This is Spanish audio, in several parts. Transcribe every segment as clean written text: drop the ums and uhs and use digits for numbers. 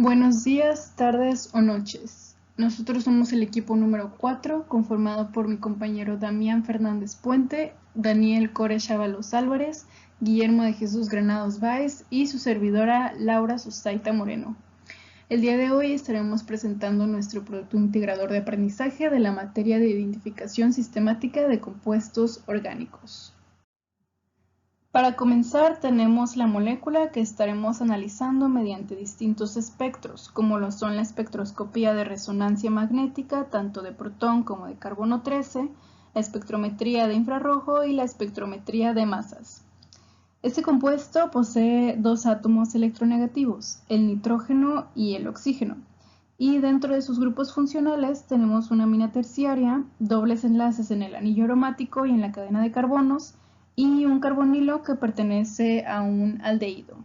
Buenos días, tardes o noches. Nosotros somos el equipo número 4, conformado por mi compañero Damián Fernández Puente, Daniel Core Chávalos Álvarez, Guillermo de Jesús Granados Báez y su servidora Laura Sostaita Moreno. El día de hoy estaremos presentando nuestro producto integrador de aprendizaje de la materia de identificación sistemática de compuestos orgánicos. Para comenzar, tenemos la molécula que estaremos analizando mediante distintos espectros, como lo son la espectroscopía de resonancia magnética, tanto de protón como de carbono 13, la espectrometría de infrarrojo y la espectrometría de masas. Este compuesto posee dos átomos electronegativos, el nitrógeno y el oxígeno, y dentro de sus grupos funcionales tenemos una amina terciaria, dobles enlaces en el anillo aromático y en la cadena de carbonos, y un carbonilo que pertenece a un aldehído.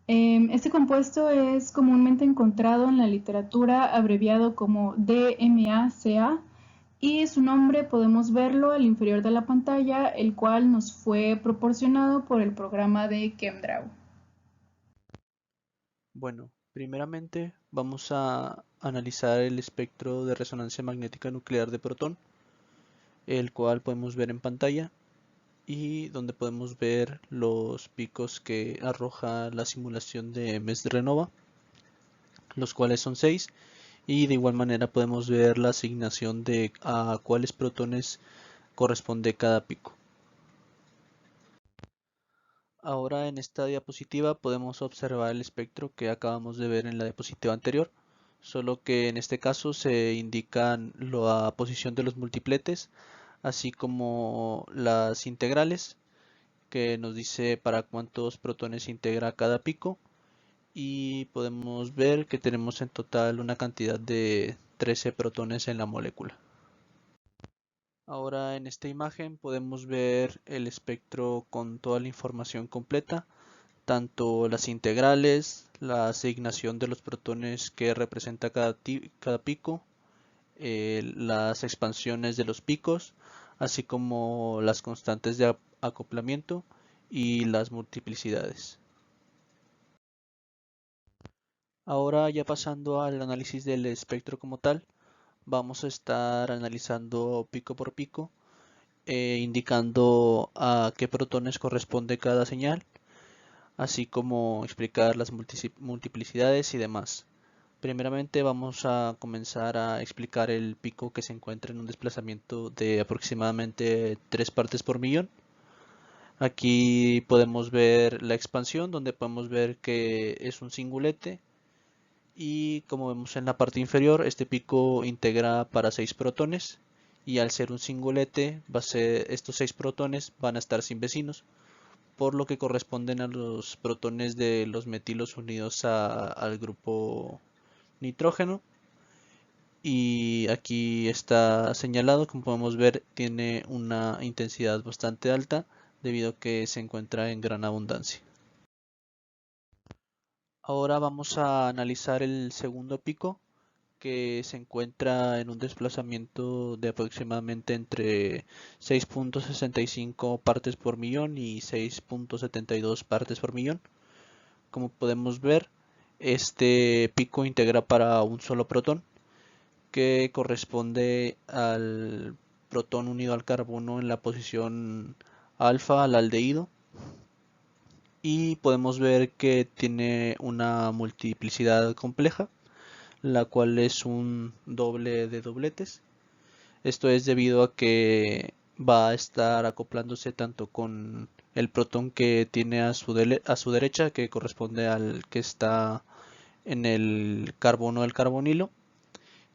Este compuesto es comúnmente encontrado en la literatura abreviado como DMACA y su nombre podemos verlo al inferior de la pantalla, el cual nos fue proporcionado por el programa de ChemDraw. Bueno, primeramente vamos a analizar el espectro de resonancia magnética nuclear de protón, el cual podemos ver en pantalla y donde podemos ver los picos que arroja la simulación de MES de Renova, los cuales son 6, y de igual manera podemos ver la asignación de a cuáles protones corresponde cada pico. Ahora en esta diapositiva podemos observar el espectro que acabamos de ver en la diapositiva anterior, solo que en este caso se indican la posición de los multipletes, así como las integrales, que nos dice para cuántos protones integra cada pico, y podemos ver que tenemos en total una cantidad de 13 protones en la molécula. Ahora en esta imagen podemos ver el espectro con toda la información completa, tanto las integrales, la asignación de los protones que representa cada pico, las expansiones de los picos, así como las constantes de acoplamiento y las multiplicidades. Ahora ya pasando al análisis del espectro como tal, vamos a estar analizando pico por pico, indicando a qué protones corresponde cada señal, así como explicar las multiplicidades y demás. Primeramente vamos a comenzar a explicar el pico que se encuentra en un desplazamiento de aproximadamente 3 partes por millón. Aquí podemos ver la expansión, donde podemos ver que es un singulete, y como vemos en la parte inferior, este pico integra para 6 protones, y al ser un singulete, estos 6 protones van a estar sin vecinos, por lo que corresponden a los protones de los metilos unidos al grupo nitrógeno. Y aquí está señalado, como podemos ver, tiene una intensidad bastante alta debido a que se encuentra en gran abundancia. Ahora vamos a analizar el segundo pico, que se encuentra en un desplazamiento de aproximadamente entre 6.65 partes por millón y 6.72 partes por millón. Como podemos ver, este pico integra para un solo protón, que corresponde al protón unido al carbono en la posición alfa al aldehído, y podemos ver que tiene una multiplicidad compleja, la cual es un doble de dobletes. Esto es debido a que va a estar acoplándose tanto con el protón que tiene a su derecha, que corresponde al que está en el carbono del carbonilo,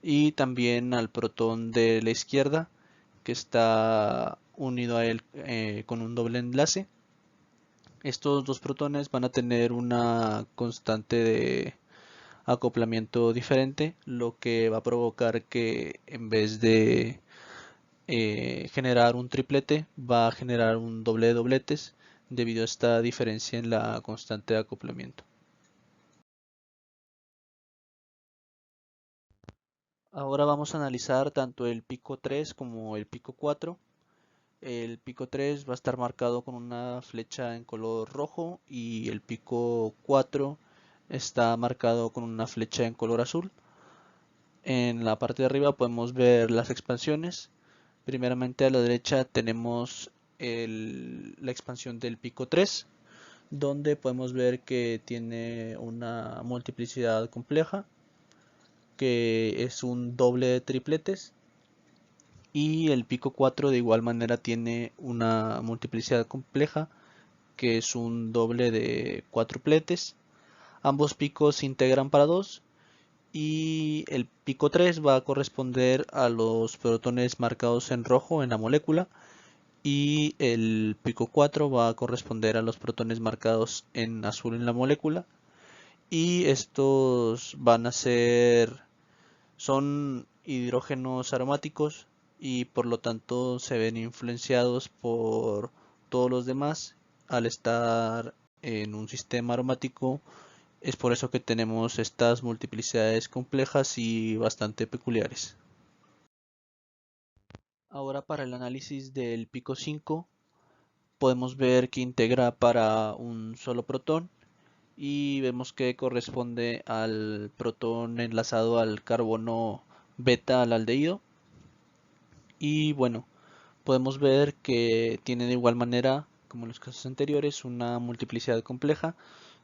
y también al protón de la izquierda, que está unido a él con un doble enlace. Estos dos protones van a tener una constante de acoplamiento diferente, lo que va a provocar que en vez de generar un triplete, va a generar un doble de dobletes debido a esta diferencia en la constante de acoplamiento. Ahora vamos a analizar tanto el pico 3 como el pico 4. El pico 3 va a estar marcado con una flecha en color rojo, y el pico 4 está marcado con una flecha en color azul. En la parte de arriba podemos ver las expansiones. Primeramente a la derecha tenemos la expansión del pico 3, donde podemos ver que tiene una multiplicidad compleja, que es un doble de tripletes. Y el pico 4 de igual manera tiene una multiplicidad compleja, que es un doble de cuatrupletes. Ambos picos se integran para 2 y el pico 3 va a corresponder a los protones marcados en rojo en la molécula y el pico 4 va a corresponder a los protones marcados en azul en la molécula, y estos son hidrógenos aromáticos y por lo tanto se ven influenciados por todos los demás al estar en un sistema aromático. Es por eso que tenemos estas multiplicidades complejas y bastante peculiares. Ahora, para el análisis del pico 5, podemos ver que integra para un solo protón y vemos que corresponde al protón enlazado al carbono beta al aldehído. Y bueno, podemos ver que tiene de igual manera, como en los casos anteriores, una multiplicidad compleja,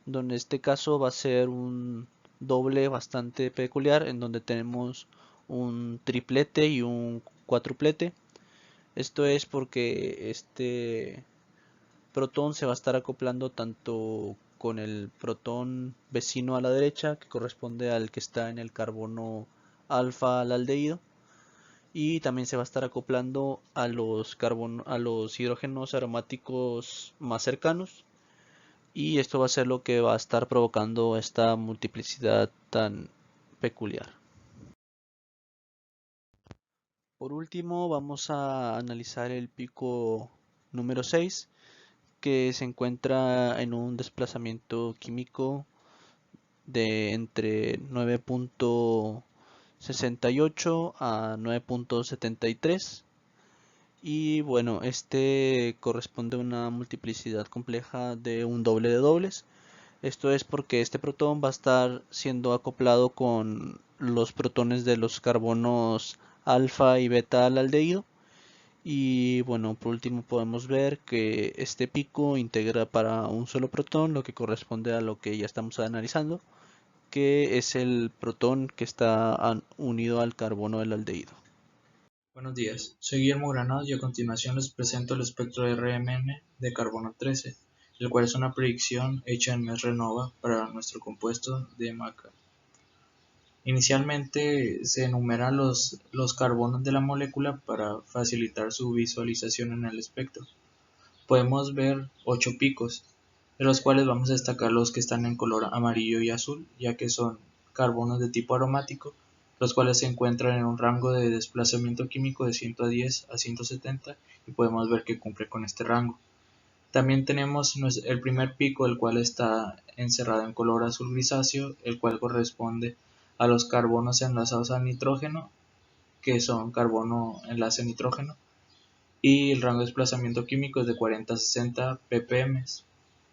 donde en este caso va a ser un doble bastante peculiar, en donde tenemos un triplete y un cuatruplete. Esto es porque este protón se va a estar acoplando tanto con el protón vecino a la derecha, que corresponde al que está en el carbono alfa al aldehído, y también se va a estar acoplando a los hidrógenos aromáticos más cercanos, y esto va a ser lo que va a estar provocando esta multiplicidad tan peculiar. Por último, vamos a analizar el pico número 6, que se encuentra en un desplazamiento químico de entre 9.68 a 9.73. Y bueno, este corresponde a una multiplicidad compleja de un doble de dobles. Esto es porque este protón va a estar siendo acoplado con los protones de los carbonos alfa y beta al aldehído. Y bueno, por último podemos ver que este pico integra para un solo protón, lo que corresponde a lo que ya estamos analizando, que es el protón que está unido al carbono del aldehído. Buenos días, soy Guillermo Granados y a continuación les presento el espectro de RMN de carbono 13, el cual es una predicción hecha en MES Renova para nuestro compuesto de MACA. Inicialmente se enumeran los carbonos de la molécula para facilitar su visualización en el espectro. Podemos ver 8 picos, de los cuales vamos a destacar los que están en color amarillo y azul, ya que son carbonos de tipo aromático, los cuales se encuentran en un rango de desplazamiento químico de 110 a 170 y podemos ver que cumple con este rango. También tenemos el primer pico, el cual está encerrado en color azul grisáceo, el cual corresponde a los carbonos enlazados al nitrógeno, que son carbono enlace nitrógeno, y el rango de desplazamiento químico es de 40 a 60 ppm.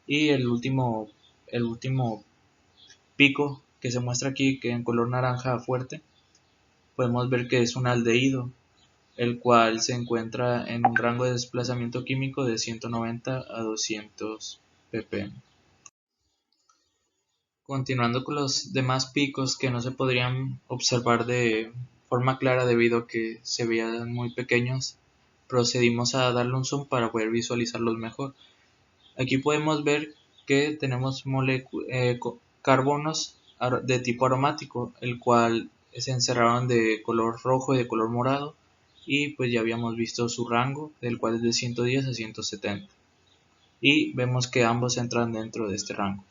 Y el último pico que se muestra aquí, que en color naranja fuerte, podemos ver que es un aldehído, el cual se encuentra en un rango de desplazamiento químico de 190 a 200 ppm. Continuando con los demás picos que no se podrían observar de forma clara debido a que se veían muy pequeños, procedimos a darle un zoom para poder visualizarlos mejor. Aquí podemos ver que tenemos carbonos de tipo aromático, el cual se encerraron de color rojo y de color morado, y pues ya habíamos visto su rango, del cual es de 110 a 170, y vemos que ambos entran dentro de este rango.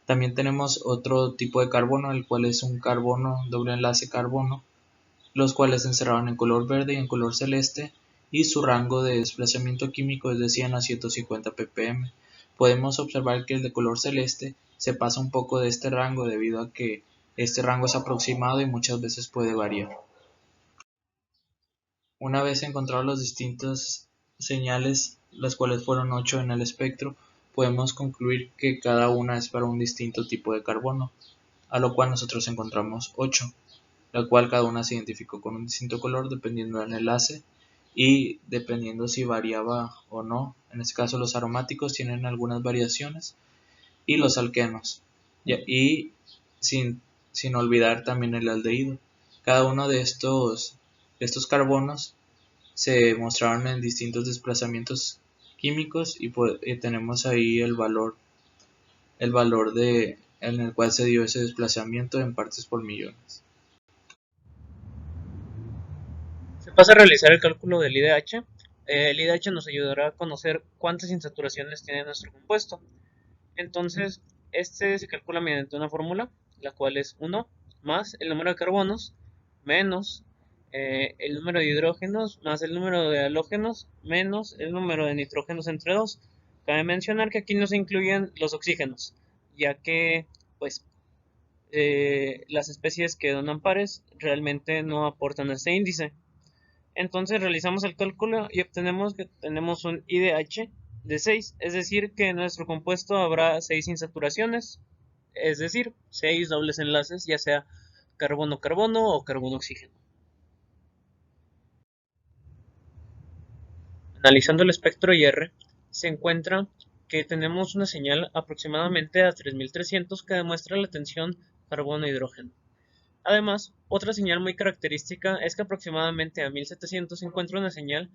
También tenemos otro tipo de carbono, el cual es un carbono doble enlace carbono, los cuales se encerraron en color verde y en color celeste, y su rango de desplazamiento químico es de 100 a 150 ppm. Podemos observar que el de color celeste se pasa un poco de este rango debido a que este rango es aproximado y muchas veces puede variar. Una vez encontrados los distintos señales, las cuales fueron 8 en el espectro, podemos concluir que cada una es para un distinto tipo de carbono, a lo cual nosotros encontramos 8, la cual cada una se identificó con un distinto color dependiendo del enlace y dependiendo si variaba o no. En este caso los aromáticos tienen algunas variaciones y los alquenos, y sin olvidar también el aldehído. Cada uno de estos carbonos se mostraron en distintos desplazamientos químicos y tenemos ahí el valor en el cual se dio ese desplazamiento en partes por millones. Se pasa a realizar el cálculo del IDH. El IDH nos ayudará a conocer cuántas insaturaciones tiene nuestro compuesto. Entonces, este se calcula mediante una fórmula, la cual es 1 más el número de carbonos menos el número de hidrógenos más el número de halógenos menos el número de nitrógenos entre 2. Cabe mencionar que aquí no se incluyen los oxígenos, ya que pues las especies que donan pares realmente no aportan este índice. Entonces realizamos el cálculo y obtenemos que tenemos un IDH de 6, es decir que en nuestro compuesto habrá 6 insaturaciones, es decir, 6 dobles enlaces, ya sea carbono-carbono o carbono-oxígeno. Analizando el espectro IR, se encuentra que tenemos una señal aproximadamente a 3300 que demuestra la tensión carbono-hidrógeno. Además, otra señal muy característica es que aproximadamente a 1700 se encuentra una señal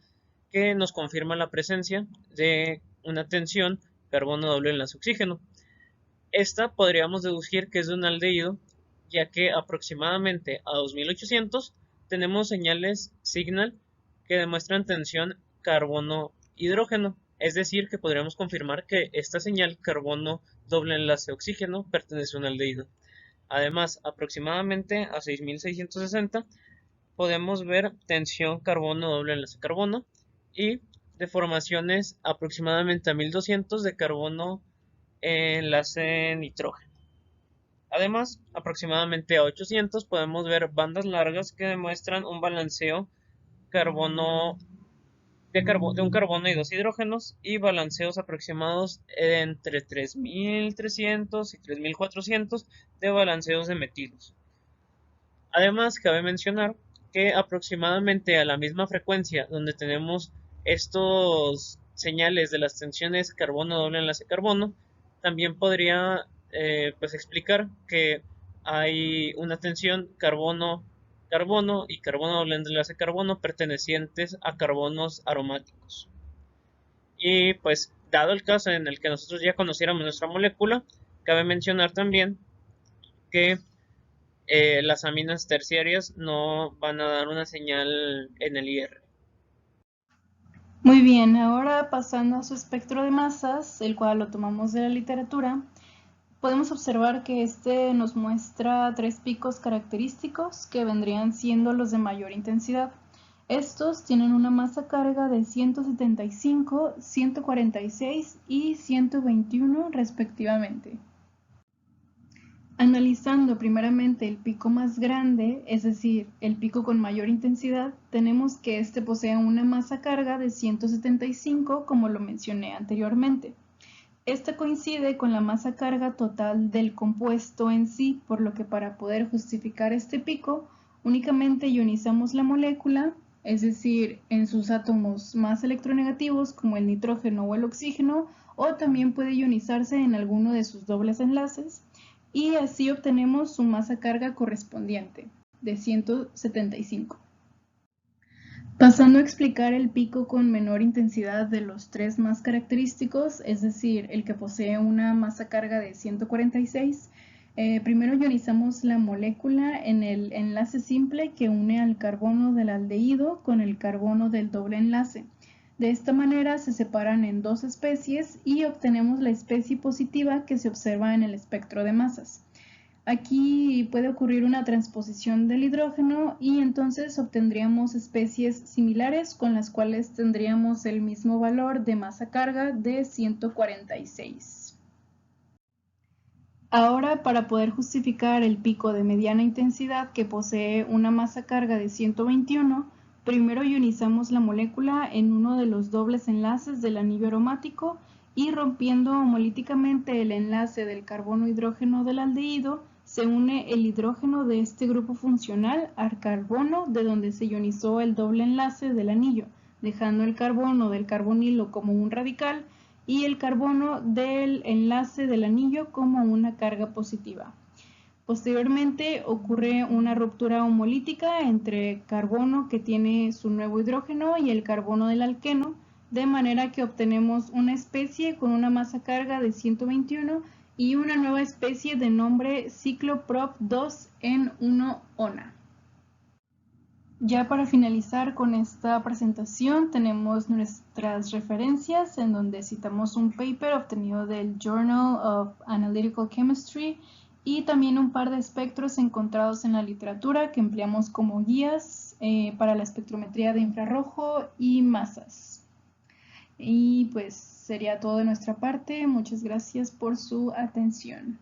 que nos confirma la presencia de una tensión carbono doble enlace oxígeno. Esta podríamos deducir que es de un aldehído, ya que aproximadamente a 2800 tenemos señales signal que demuestran tensión carbono-hidrógeno, es decir, que podríamos confirmar que esta señal carbono doble enlace oxígeno pertenece a un aldehído. Además, aproximadamente a 6660 podemos ver tensión carbono doble enlace carbono y deformaciones aproximadamente a 1200 de carbono enlace nitrógeno. Además, aproximadamente a 800 podemos ver bandas largas que demuestran un balanceo de un carbono y dos hidrógenos y balanceos aproximados entre 3300 y 3400 de balanceos de metilos. Además, cabe mencionar que aproximadamente a la misma frecuencia donde tenemos estos señales de las tensiones carbono doble enlace carbono, también podría explicar que hay una tensión carbono y carbono doble enlace carbono pertenecientes a carbonos aromáticos. Y pues dado el caso en el que nosotros ya conociéramos nuestra molécula, cabe mencionar también que las aminas terciarias no van a dar una señal en el IR. Muy bien, ahora pasando a su espectro de masas, el cual lo tomamos de la literatura, podemos observar que este nos muestra 3 picos característicos que vendrían siendo los de mayor intensidad. Estos tienen una masa carga de 175, 146 y 121 respectivamente. Analizando primeramente el pico más grande, es decir, el pico con mayor intensidad, tenemos que este posee una masa carga de 175, como lo mencioné anteriormente. Esta coincide con la masa carga total del compuesto en sí, por lo que para poder justificar este pico, únicamente ionizamos la molécula, es decir, en sus átomos más electronegativos como el nitrógeno o el oxígeno, o también puede ionizarse en alguno de sus dobles enlaces, y así obtenemos su masa carga correspondiente, de 175. Pasando a explicar el pico con menor intensidad de los 3 más característicos, es decir, el que posee una masa carga de 146, primero ionizamos la molécula en el enlace simple que une al carbono del aldehído con el carbono del doble enlace. De esta manera se separan en 2 especies y obtenemos la especie positiva que se observa en el espectro de masas. Aquí puede ocurrir una transposición del hidrógeno y entonces obtendríamos especies similares con las cuales tendríamos el mismo valor de masa carga de 146. Ahora, para poder justificar el pico de mediana intensidad que posee una masa carga de 121, primero ionizamos la molécula en uno de los dobles enlaces del anillo aromático y rompiendo homolíticamente el enlace del carbono-hidrógeno del aldehído, se une el hidrógeno de este grupo funcional al carbono de donde se ionizó el doble enlace del anillo, dejando el carbono del carbonilo como un radical y el carbono del enlace del anillo como una carga positiva. Posteriormente ocurre una ruptura homolítica entre carbono que tiene su nuevo hidrógeno y el carbono del alqueno, de manera que obtenemos una especie con una masa carga de 121 y una nueva especie de nombre cicloprop2N1-ONA. Ya para finalizar con esta presentación tenemos nuestras referencias en donde citamos un paper obtenido del Journal of Analytical Chemistry y también un par de espectros encontrados en la literatura que empleamos como guías para la espectrometría de infrarrojo y masas. Y pues sería todo de nuestra parte. Muchas gracias por su atención.